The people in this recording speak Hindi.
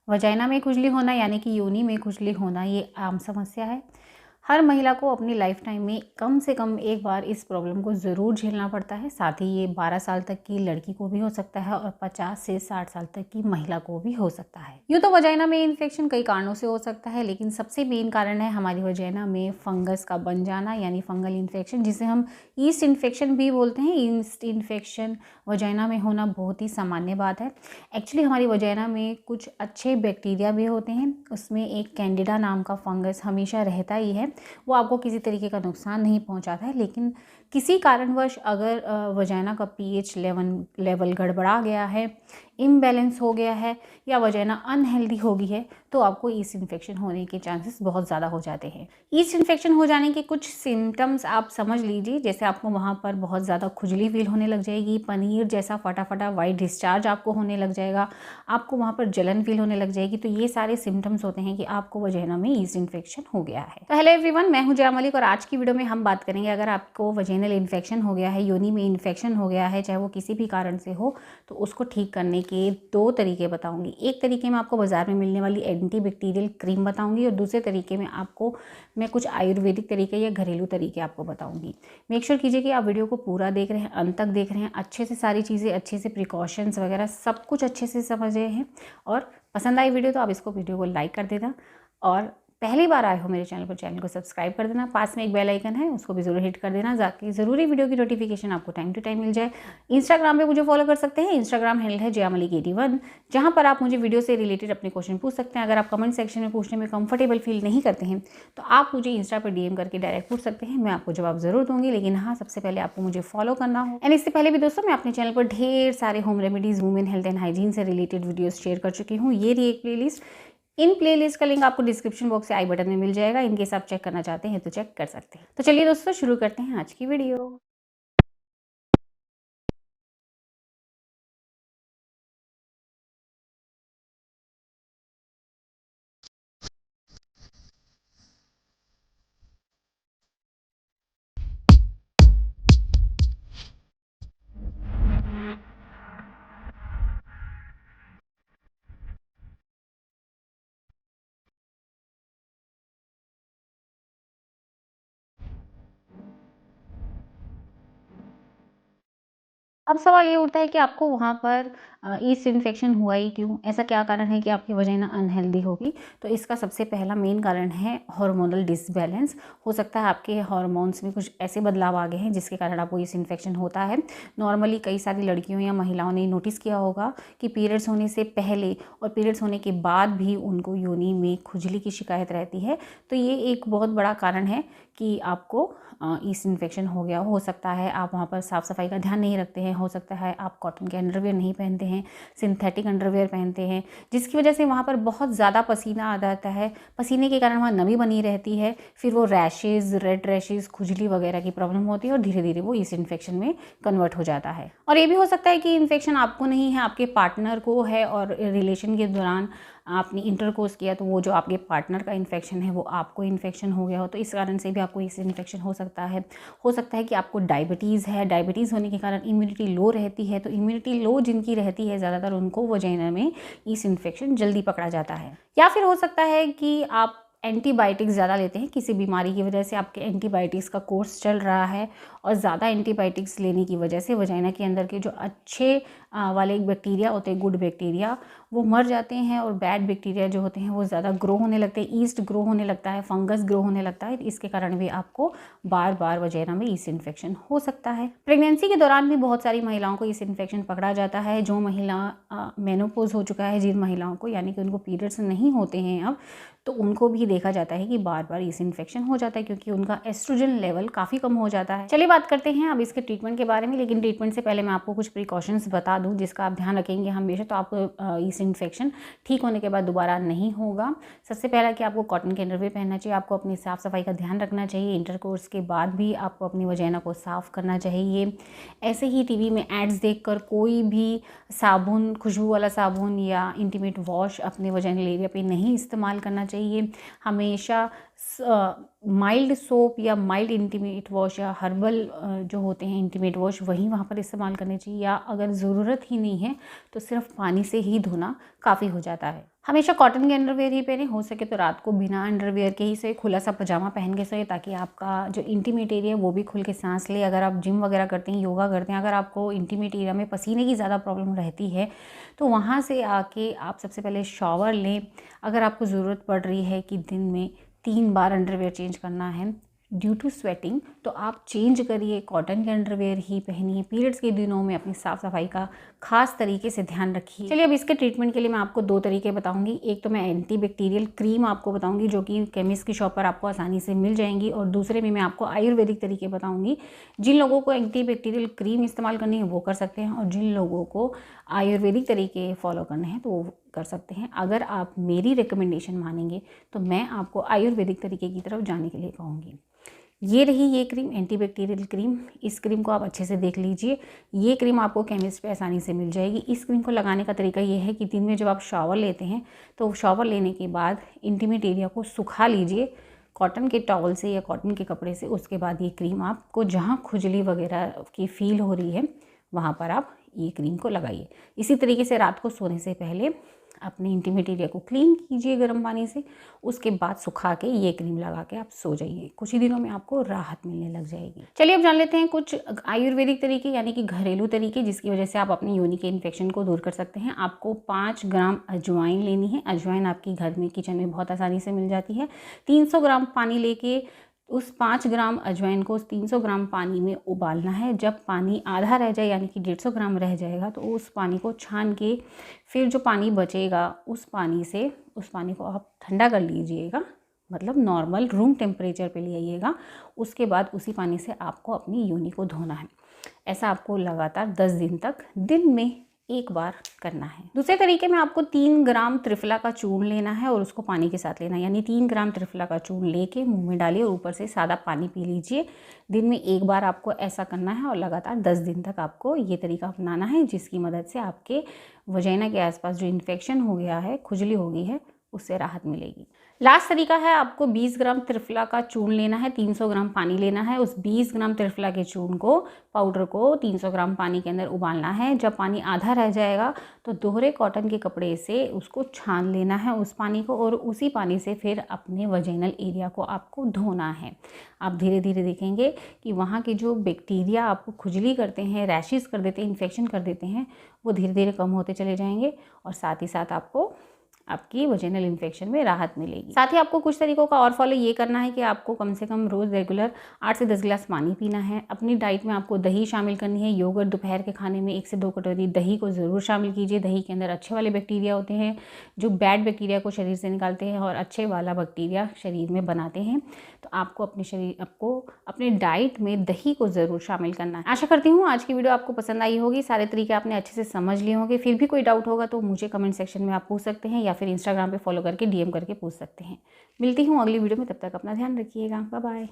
वजाइना में खुजली होना यानी कि योनि में खुजली होना ये आम समस्या है। हर महिला को अपनी लाइफ टाइम में कम से कम एक बार इस प्रॉब्लम को ज़रूर झेलना पड़ता है। साथ ही ये 12 साल तक की लड़की को भी हो सकता है और 50 से 60 साल तक की महिला को भी हो सकता है। यूँ तो वजाइना में इन्फेक्शन कई कारणों से हो सकता है, लेकिन सबसे मेन कारण है हमारी वजाइना में फंगस का बन जाना यानी फंगल इन्फेक्शन, जिसे हम ईस्ट इन्फेक्शन भी बोलते हैं। ईस्ट इन्फेक्शन वजाइना में होना बहुत ही सामान्य बात है। एक्चुअली हमारी वजाइना में कुछ अच्छे बैक्टीरिया भी होते हैं, उसमें एक कैंडिडा नाम का फंगस हमेशा रहता ही है। वो आपको किसी तरीके का नुकसान नहीं पहुंचाता है, लेकिन किसी कारणवश अगर वजाइना का पीएच लेवल गड़बड़ा गया है, इम्बैलेंस हो गया है या वजाइना अनहेल्दी हो गई है तो आपको ईस्ट इन्फेक्शन होने के चांसेस बहुत ज़्यादा हो जाते हैं। ईस्ट इन्फेक्शन हो जाने के कुछ सिम्टम्स आप समझ लीजिए, जैसे आपको वहाँ पर बहुत ज़्यादा खुजली फील होने लग जाएगी, पनीर जैसा फटाफटा वाइट डिस्चार्ज आपको होने लग जाएगा, आपको वहाँ पर जलन फील होने लग जाएगी। तो ये सारे सिम्टम्स होते हैं कि आपको वजाइना में ईस्ट इन्फेक्शन हो गया है। तो हेलो एवरीवन, मैं हूँ जया मलिक और आज की वीडियो में हम बात करेंगे अगर आपको वजाइनल इन्फेक्शन हो गया है, योनि में इन्फेक्शन हो गया है, चाहे वो किसी भी कारण से हो, तो उसको ठीक करने के दो तरीके बताऊंगी। एक तरीके में आपको बाजार में मिलने वाली एंटी बैक्टीरियल क्रीम बताऊंगी और दूसरे तरीके में आपको मैं कुछ आयुर्वेदिक तरीके या घरेलू तरीके आपको बताऊंगी। मेक श्योर कीजिए कि आप वीडियो को पूरा देख रहे हैं, अंत तक देख रहे हैं, अच्छे से सारी चीज़ें, अच्छे से प्रिकॉशंस वगैरह सब कुछ अच्छे से समझ रहे हैं। और पसंद आई वीडियो तो आप इसको वीडियो को लाइक कर देना और पहली बार आए हो मेरे चैनल पर, चैनल को सब्सक्राइब कर देना। पास में एक बेल आइकन है, उसको भी जरूर हिट कर देना ताकि ज़रूरी वीडियो की नोटिफिकेशन आपको टाइम टू टाइम मिल जाए। इंस्टाग्राम पे मुझे फॉलो कर सकते हैं, इंस्टाग्राम हैंडल है जया मलिक 81, जहाँ पर आप मुझे वीडियो से रिलेटेड अपने क्वेश्चन पूछ सकते हैं। अगर आप कमेंट सेक्शन में पूछने में कंफर्टेबल फील नहीं करते हैं तो आप मुझे इंस्टा पर DM करके डायरेक्ट पूछ सकते हैं, मैं आपको जवाब जरूर दूंगी। लेकिन हाँ, सबसे पहले आपको मुझे फॉलो करना हो। एंड इससे पहले भी दोस्तों, मैं अपने चैनल पर ढेर सारे home remedies, women health and hygiene से रिलेटेड वीडियोस शेयर कर चुकी हूँ। ये रही एक प्लेलिस्ट। इन प्लेलिस्ट का लिंक आपको डिस्क्रिप्शन बॉक्स से आई बटन में मिल जाएगा। इनकेस आप चेक करना चाहते हैं तो चेक कर सकते हैं। तो चलिए दोस्तों, शुरू करते हैं आज की वीडियो। अब सवाल ये उठता है कि आपको वहाँ पर ईस्ट इन्फेक्शन हुआ ही क्यों? ऐसा क्या कारण है कि आपकी वजाइना अनहेल्दी होगी? तो इसका सबसे पहला मेन कारण है हार्मोनल डिसबैलेंस। हो सकता है आपके हार्मोन्स में कुछ ऐसे बदलाव आ गए हैं जिसके कारण आपको ईस्ट इन्फेक्शन होता है। नॉर्मली कई सारी लड़कियों या महिलाओं ने नोटिस किया होगा कि पीरियड्स होने से पहले और पीरियड्स होने के बाद भी उनको योनि में खुजली की शिकायत रहती है। तो ये एक बहुत बड़ा कारण है कि आपको ईस्ट इन्फेक्शन हो गया। हो सकता है आप वहाँ पर साफ़ सफाई का ध्यान नहीं रखते हैं, हो सकता है आप कॉटन के अंडरवेयर नहीं पहनते हैं, सिंथेटिक अंडरवेयर पहनते हैं, जिसकी वजह से वहाँ पर बहुत ज़्यादा पसीना आ जाता है। पसीने के कारण वहाँ नमी बनी रहती है, फिर वो रैशेज़, रेड रैशेज़, खुजली वगैरह की प्रॉब्लम होती है और धीरे धीरे वो ईस्ट इन्फेक्शन में कन्वर्ट हो जाता है। और ये भी हो सकता है कि इन्फेक्शन आपको नहीं है, आपके पार्टनर को है और रिलेशन के दौरान आपने इंटरकोर्स किया तो वो जो आपके पार्टनर का इन्फेक्शन है वो आपको इन्फेक्शन हो गया हो, तो इस कारण से भी आपको ईस्ट इन्फेक्शन हो सकता है। हो सकता है कि आपको डायबिटीज़ है, डायबिटीज़ होने के कारण इम्यूनिटी लो रहती है, तो इम्यूनिटी लो जिनकी रहती है ज़्यादातर उनको वजाइना में ईस्ट इन्फेक्शन जल्दी पकड़ा जाता है। या फिर हो सकता है कि आप एंटीबायोटिक्स ज़्यादा लेते हैं, किसी बीमारी की वजह से आपके एंटीबायोटिक्स का कोर्स चल रहा है और ज़्यादा एंटीबायोटिक्स लेने की वजह से वजाइना के अंदर के जो अच्छे वाले बैक्टीरिया होते हैं, गुड बैक्टीरिया, वो मर जाते हैं और बैड बैक्टीरिया जो होते हैं वो ज़्यादा ग्रो होने लगते हैं, ईस्ट ग्रो होने लगता है, फंगस ग्रो होने लगता है। इसके कारण भी आपको बार बार वजाइना में ईस्ट इन्फेक्शन हो सकता है। प्रेगनेंसी के दौरान भी बहुत सारी महिलाओं को ईस्ट इन्फेक्शन पकड़ा जाता है। जो महिला मेनोपॉज हो चुका है, जिन महिलाओं को यानी कि उनको पीरियड्स नहीं होते हैं अब, तो उनको भी देखा जाता है कि बार बार ईस्ट इन्फेक्शन हो जाता है क्योंकि उनका एस्ट्रोजन लेवल काफ़ी कम हो जाता है। चलिए बात करते हैं अब इसके ट्रीटमेंट के बारे में, लेकिन ट्रीटमेंट से पहले मैं आपको कुछ प्रिकॉशंस बता दूं जिसका आप ध्यान रखेंगे हमेशा, तो आपको ईस्ट इन्फेक्शन ठीक होने के बाद दोबारा नहीं होगा। सबसे पहला कि आपको कॉटन के अंडरवेयर पहनना चाहिए, आपको अपनी साफ़ सफाई का ध्यान रखना चाहिए, इंटरकोर्स के बाद भी आपको अपनी वजाइना को साफ़ करना चाहिए। ऐसे ही टीवी में एड्स देखकर कोई भी साबुन, खुशबू वाला साबुन या इंटीमेट वॉश अपने वजाइनल एरिया पे नहीं इस्तेमाल करना चाहिए। हमेशा माइल्ड सोप या माइल्ड इंटीमेट वॉश या हर्बल जो होते हैं इंटीमेट वॉश वही वहाँ पर इस्तेमाल करने चाहिए, या अगर ज़रूरत ही नहीं है तो सिर्फ पानी से ही धोना काफ़ी हो जाता है। हमेशा कॉटन के अंडरवेयर ही पहने, हो सके तो रात को बिना अंडरवेयर के ही सोए, खुला सा पजामा पहन के सोए, ताकि आपका जो इंटीमेट एरिया है वो भी खुल के सांस ले। अगर आप जिम वगैरह करते हैं, योगा करते हैं, अगर आपको इंटीमेट एरिया में पसीने की ज़्यादा प्रॉब्लम रहती है तो वहाँ से आके आप सबसे पहले शॉवर लें। अगर आपको ज़रूरत पड़ रही है कि दिन में 3 बार अंडरवेयर चेंज करना है ड्यू टू स्वेटिंग, तो आप चेंज करिए, कॉटन के अंडरवेयर ही पहनिए। पीरियड्स के दिनों में अपनी साफ़ सफाई का खास तरीके से ध्यान रखिए। चलिए अब इसके ट्रीटमेंट के लिए मैं आपको 2 तरीके बताऊंगी। एक तो मैं एंटीबैक्टीरियल क्रीम आपको बताऊंगी जो कि केमिस्ट की शॉप पर आपको आसानी से मिल जाएंगी, और दूसरे में मैं आपको आयुर्वेदिक तरीके बताऊंगी। जिन लोगों को एंटीबैक्टीरियल क्रीम इस्तेमाल करनी है वो कर सकते हैं, और जिन लोगों को आयुर्वेदिक तरीके फॉलो करने हैं तो वो कर सकते हैं। अगर आप मेरी रिकमेंडेशन मानेंगे तो मैं आपको आयुर्वेदिक तरीके की तरफ जाने के लिए कहूँगी। ये रही ये क्रीम, एंटीबैक्टीरियल क्रीम। इस क्रीम को आप अच्छे से देख लीजिए। ये क्रीम आपको केमिस्ट पे आसानी से मिल जाएगी। इस क्रीम को लगाने का तरीका ये है कि दिन में जब आप शॉवर लेते हैं तो शॉवर लेने के बाद इंटीमेट एरिया को सुखा लीजिए कॉटन के टॉवल से या कॉटन के कपड़े से। उसके बाद ये क्रीम आपको जहाँ खुजली वगैरह की फील हो रही है वहाँ पर आप ये क्रीम को लगाइए। इसी तरीके से रात को सोने से पहले अपने इंटीमेट एरिया को क्लीन कीजिए गर्म पानी से। उसके बाद सुखा के ये क्रीम लगा के आप सो जाइए। कुछ ही दिनों में आपको राहत मिलने लग जाएगी। चलिए अब जान लेते हैं कुछ आयुर्वेदिक तरीके यानी कि घरेलू तरीके जिसकी वजह से आप अपनी योनि के इन्फेक्शन को दूर कर सकते हैं। आपको 5 ग्राम अजवाइन लेनी है। अजवाइन आपकी घर में किचन में बहुत आसानी से मिल जाती है। 300 ग्राम पानी लेके उस 5 ग्राम अजवाइन को उस 300 ग्राम पानी में उबालना है। जब पानी आधा रह जाए यानी कि 150 ग्राम रह जाएगा तो उस पानी को छान के फिर जो पानी बचेगा उस पानी को आप ठंडा कर लीजिएगा, मतलब नॉर्मल रूम टेम्परेचर पे ले आइएगा। उसके बाद उसी पानी से आपको अपनी योनि को धोना है। ऐसा आपको लगातार 10 दिन तक दिन में 1 बार करना है। दूसरे तरीके में आपको 3 ग्राम त्रिफला का चूर्ण लेना है और उसको पानी के साथ लेना है। यानी 3 ग्राम त्रिफला का चूर्ण लेके मुंह में डालिए और ऊपर से सादा पानी पी लीजिए। दिन में 1 बार आपको ऐसा करना है और लगातार 10 दिन तक आपको ये तरीका अपनाना है, जिसकी मदद से आपके वजाइना के आसपास जो इन्फेक्शन हो गया है, खुजली हो गई है, उससे राहत मिलेगी। लास्ट तरीका है आपको 20 ग्राम त्रिफला का चूर्ण लेना है, 300 ग्राम पानी लेना है। उस 20 ग्राम त्रिफला के चूर्ण को पाउडर को 300 ग्राम पानी के अंदर उबालना है। जब पानी आधा रह जाएगा तो दोहरे कॉटन के कपड़े से उसको छान लेना है उस पानी को, और उसी पानी से फिर अपने वजाइनल एरिया को आपको धोना है। आप धीरे धीरे देखेंगे कि वहाँ के जो बैक्टीरिया आपको खुजली करते हैं, रैशेस कर देते हैं, इन्फेक्शन कर देते हैं, वो धीरे धीरे कम होते चले जाएंगे और साथ ही साथ आपको आपकी वजाइनल इन्फेक्शन में राहत मिलेगी। साथ ही आपको कुछ तरीकों का और फॉलो ये करना है कि आपको कम से कम रोज़ रेगुलर 8 से 10 गिलास पानी पीना है। अपनी डाइट में आपको दही शामिल करनी है। योगर्ट दोपहर के खाने में 1 से 2 कटोरी दही को ज़रूर शामिल कीजिए। दही के अंदर अच्छे वाले बैक्टीरिया होते हैं जो बैड बैक्टीरिया को शरीर से निकालते हैं और अच्छे वाला बैक्टीरिया शरीर में बनाते हैं। तो आपको अपने डाइट में दही को ज़रूर शामिल करना है। आशा करती हूँ आज की वीडियो आपको पसंद आई होगी। सारे तरीके आपने अच्छे से समझ लिए होंगे। फिर भी कोई डाउट होगा तो मुझे कमेंट सेक्शन में आप पूछ सकते हैं या फिर इंस्टाग्राम पे फॉलो करके DM करके पूछ सकते हैं। मिलती हूँ अगली वीडियो में, तब तक अपना ध्यान रखिएगा। Bye bye.